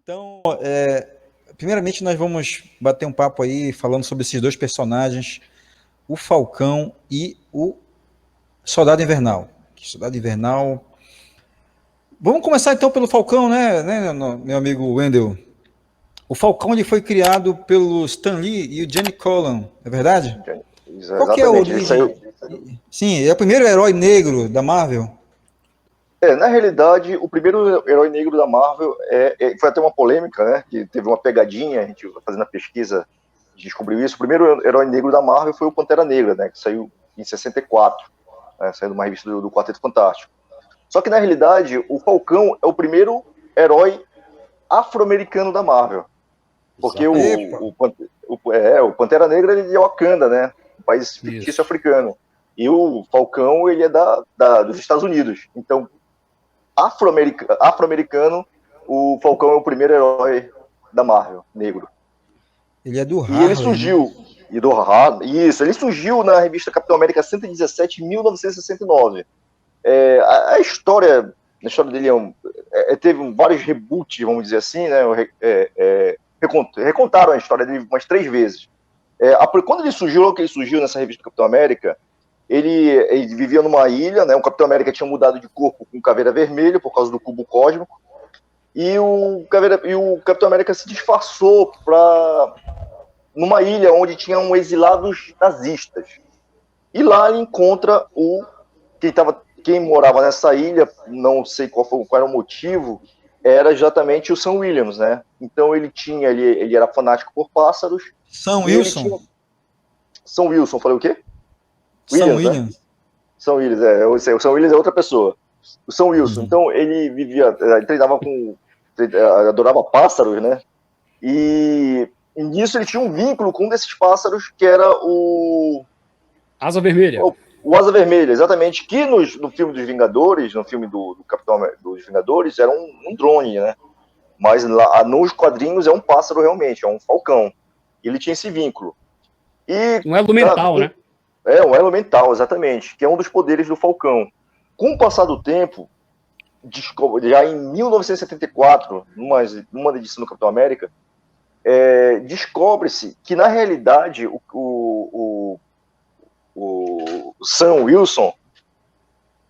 Então, primeiramente nós vamos bater um papo aí falando sobre esses dois personagens, o Falcão e o Soldado Invernal. Soldado Invernal. Vamos começar então pelo Falcão, né, meu amigo Wendel? O Falcão ele foi criado pelo Stan Lee e o Gene Colan, é verdade? Qual que é a Exatamente, ele origem? saiu. Sim, é o primeiro herói negro da Marvel. Na realidade, o primeiro herói negro da Marvel foi até uma polêmica, né? Que teve uma pegadinha, a gente fazendo a pesquisa descobriu isso. O primeiro herói negro da Marvel foi o Pantera Negra, né? Que saiu em 64, né, saiu de uma revista do Quarteto Fantástico. Só que na realidade, o Falcão é o primeiro herói afro-americano da Marvel. Porque o Pantera Negra ele é Wakanda, né? Um país fictício africano. E o Falcão ele é dos Estados Unidos. Então, afro-americano, o Falcão é o primeiro herói da Marvel, negro. Ele é do Harlem. E ele surgiu. Né? Ele surgiu na revista Capitão América 117 em 1969. A história dele teve vários reboots, vamos dizer assim, né? Recontaram a história dele umas 3 vezes. Quando ele surgiu, nessa revista Capitão América, ele vivia numa ilha, né? O Capitão América tinha mudado de corpo com Caveira Vermelha por causa do cubo cósmico, e o Capitão América se disfarçou numa ilha onde tinham exilados nazistas. E lá ele encontra quem morava nessa ilha, não sei qual era o motivo, era exatamente o Sam Williams, né? Então ele era fanático por pássaros. Sam Wilson? Sam Wilson, falei o quê? Sam Williams. Né? Sam Williams, o Sam Williams é outra pessoa. O Sam Wilson, então ele treinava adorava pássaros, né? E nisso ele tinha um vínculo com um desses pássaros que era o Asa Vermelha. O Asa Vermelha, exatamente, que no filme dos Vingadores, no filme do Capitão dos Vingadores, era um drone, né? Mas lá nos quadrinhos é um pássaro realmente, é um falcão. Ele tinha esse vínculo. Um elo mental, né? Um elo mental, exatamente, que é um dos poderes do Falcão. Com o passar do tempo, já em 1974, numa edição do Capitão América, descobre-se que, na realidade, o Sam Wilson,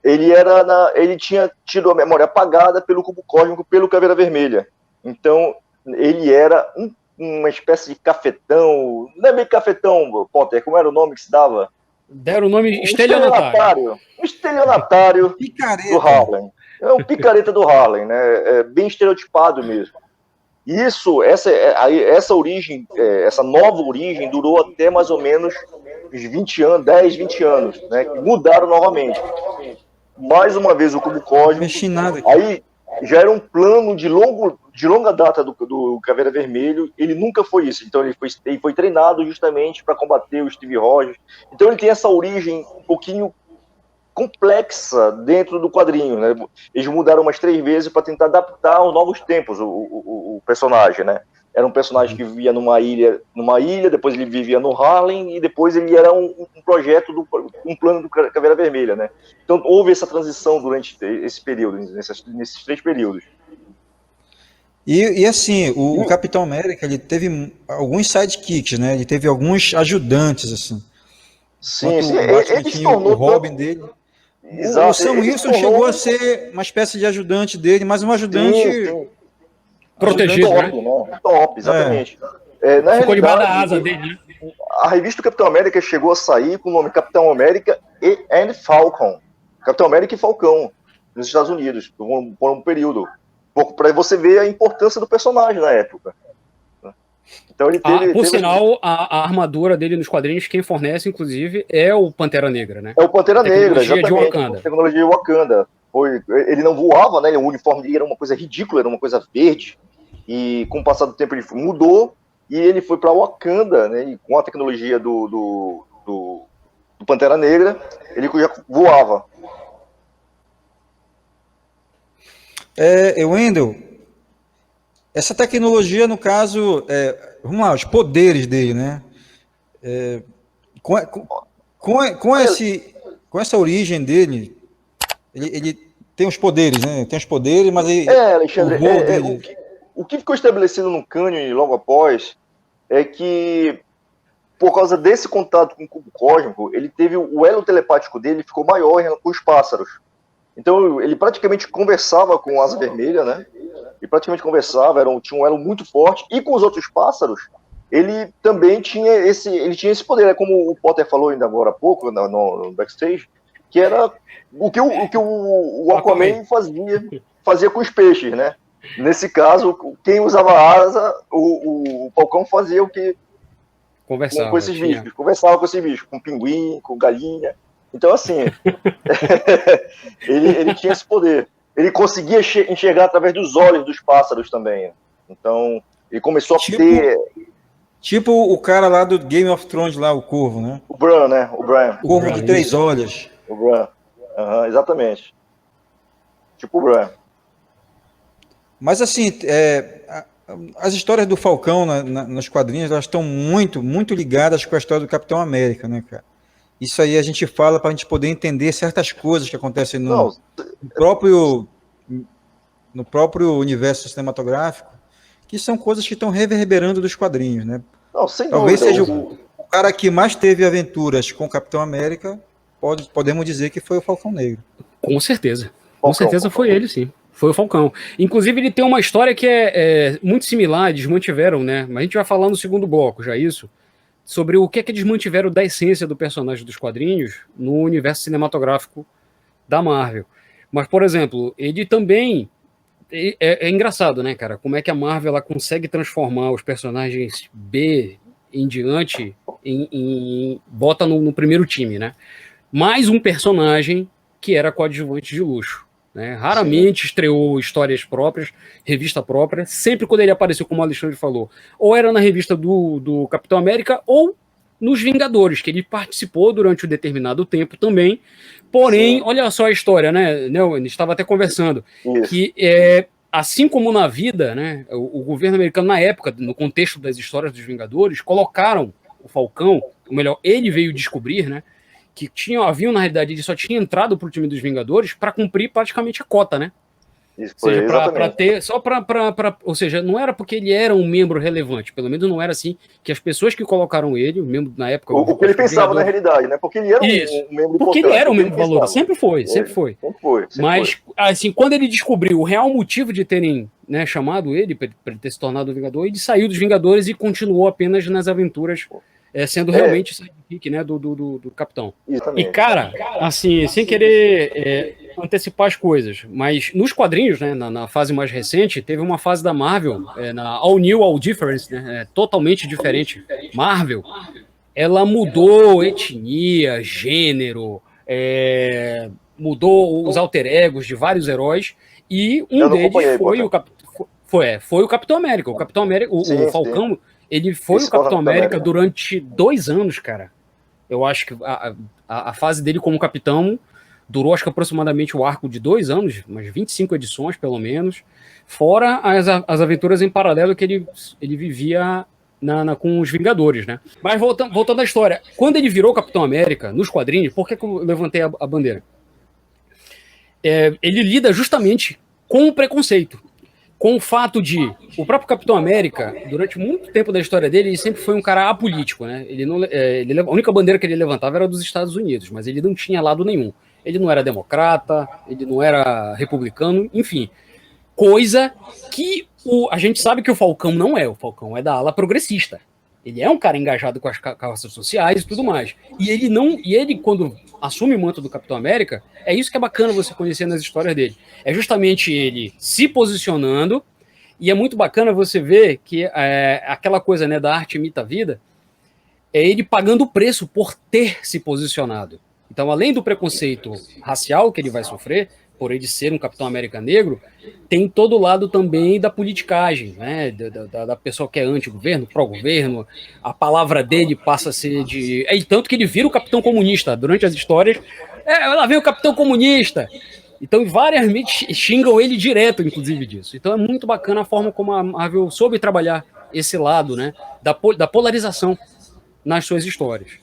ele tinha tido a memória apagada pelo cubo cósmico, pelo Caveira Vermelha. Então, ele era uma espécie de cafetão, não é bem cafetão, Potter, como era o nome que se dava? Deram o nome estelionatário. Um estelionatário do Harlem. É um picareta do Harlem, né? Bem estereotipado mesmo. Essa origem, essa nova origem durou até mais ou menos uns 20 anos, 10, 20 anos, né? Mudaram novamente. Mais uma vez o cubo cósmico. Aí já era um plano de longa data do Caveira Vermelho. Ele nunca foi isso. Então ele foi treinado justamente para combater o Steve Rogers. Então ele tem essa origem um pouquinho complexa dentro do quadrinho, né? Eles mudaram umas 3 vezes para tentar adaptar aos novos tempos o personagem, né? Era um personagem que vivia numa ilha, depois ele vivia no Harlem e depois ele era um projeto um plano do Caveira Vermelha, né? Então houve essa transição durante esse período, nesses 3 períodos. E assim, o Capitão América, ele teve alguns sidekicks, né? Ele teve alguns ajudantes, assim. Sim, ele tinha o Robin dele. Exato. O Sam Wilson chegou a ser uma espécie de ajudante dele, mas um ajudante protegido, top, né? Top, exatamente. Ficou debaixo da asa dele. A revista do Capitão América chegou a sair com o nome Capitão América and Falcon. Capitão América e Falcão, nos Estados Unidos, por um período. Para você ver a importância do personagem na época. Então ele por sinal, a armadura dele nos quadrinhos, quem fornece, inclusive, é o Pantera Negra, né? É o Pantera Negra, exatamente. De Wakanda. Tecnologia de Wakanda. Ele não voava, né? O uniforme dele era uma coisa ridícula, era uma coisa verde. E com o passar do tempo ele mudou e ele foi para Wakanda, né? E com a tecnologia do Pantera Negra, ele já voava. Wendel, essa tecnologia, no caso, vamos lá, os poderes dele, né? Com essa origem dele, ele tem os poderes, né? Tem os poderes, mas Alexandre, o que ficou estabelecido no Canyon logo após é que, por causa desse contato com o cubo cósmico, ele teve o elo telepático dele ficou maior com os pássaros. Então ele praticamente conversava com a Asa Vermelha, né? Ele praticamente conversava, tinha um elo muito forte. E com os outros pássaros, ele também tinha esse poder. É como o Potter falou ainda agora há pouco, no backstage, que era o que o Aquaman fazia com os peixes, né? Nesse caso, quem usava asa, o Falcão fazia o que conversava com esses bichos, conversava com esses bichos, com pinguim, com galinha. Então, assim, ele tinha esse poder. Ele conseguia enxergar através dos olhos dos pássaros também. Então, ele começou a ter... Tipo o cara lá do Game of Thrones, lá, o Corvo, né? O Bran, né? O Bran. O Corvo de 3 olhos. O Bran. Exatamente. Tipo o Bran. Mas, assim, as histórias do Falcão nos quadrinhos, elas estão muito, muito ligadas com a história do Capitão América, né, cara? Isso aí a gente fala para a gente poder entender certas coisas que acontecem no próprio universo cinematográfico, que são coisas que estão reverberando dos quadrinhos, né? Não, sem Talvez dúvida. seja o cara que mais teve aventuras com o Capitão América, podemos dizer que foi o Falcão Negro. Com certeza. Com certeza foi ele, sim. Foi o Falcão. Inclusive, ele tem uma história que é muito similar, eles mantiveram, né? Mas a gente vai falar no segundo bloco, já isso, sobre o que é que eles mantiveram da essência do personagem dos quadrinhos no universo cinematográfico da Marvel. Mas, por exemplo, ele também... É engraçado, né, cara? Como é que a Marvel ela consegue transformar os personagens B em diante bota no primeiro time, né? Mais um personagem que era coadjuvante de luxo. Né? Raramente estreou histórias próprias, revista própria, sempre quando ele apareceu, como o Alexandre falou, ou era na revista do Capitão América ou nos Vingadores, que ele participou durante um determinado tempo também. Porém, sim, olha só a história, né? A gente estava até conversando, isso, que assim como na vida, né, o governo americano, na época, no contexto das histórias dos Vingadores, colocaram o Falcão, ou melhor, ele veio descobrir, né, que na realidade, ele só tinha entrado para o time dos Vingadores para cumprir praticamente a cota, né? Isso, ou seja, para ter, só ou seja, não era porque ele era um membro relevante, pelo menos não era assim, que as pessoas que colocaram ele, o membro na época... O que ele pensava na realidade, né? Porque ele era um membro porque ele era um membro valoroso, sempre foi. Mas, assim, quando ele descobriu o real motivo de terem, né, chamado ele, para ele ter se tornado um Vingador, ele saiu dos Vingadores e continuou apenas nas aventuras, sendo realmente sidekick, né, do Capitão. Exatamente. E, cara, assim, sem querer antecipar as coisas, mas nos quadrinhos, né, na fase mais recente, teve uma fase da Marvel, na All New, All Different, né, totalmente diferente. Marvel, ela mudou etnia, gênero, mudou os alter egos de vários heróis, e um deles foi o Capitão América. O Capitão América, o Falcão, ele foi o Capitão América durante 2 anos, cara. Eu acho que a fase dele como capitão durou, acho que aproximadamente o arco de 2 anos, umas 25 edições, pelo menos, fora as aventuras em paralelo que ele vivia com os Vingadores, né? Mas voltando à história, quando ele virou Capitão América, nos quadrinhos, por que eu levantei a bandeira? Ele lida justamente com o preconceito, com o fato de o próprio Capitão América, durante muito tempo da história dele, ele sempre foi um cara apolítico, né? A única bandeira que ele levantava era dos Estados Unidos, mas ele não tinha lado nenhum. Ele não era democrata, ele não era republicano, enfim. Coisa que a gente sabe que o Falcão não é. O Falcão é da ala progressista. Ele é um cara engajado com as causas sociais e tudo mais. E ele, quando assume o manto do Capitão América, é isso que é bacana você conhecer nas histórias dele. É justamente ele se posicionando, e é muito bacana você ver que aquela coisa, né, da arte imita a vida, é ele pagando o preço por ter se posicionado. Então, além do preconceito racial que ele vai sofrer, por ele ser um Capitão América negro, tem todo o lado também da politicagem, né? Da pessoa que é anti-governo, pró-governo, a palavra dele passa a ser de... tanto que ele vira o Capitão Comunista durante as histórias. Lá vem o Capitão Comunista! Então, várias xingam ele direto, inclusive, disso. Então, é muito bacana a forma como a Marvel soube trabalhar esse lado, né? Da polarização nas suas histórias.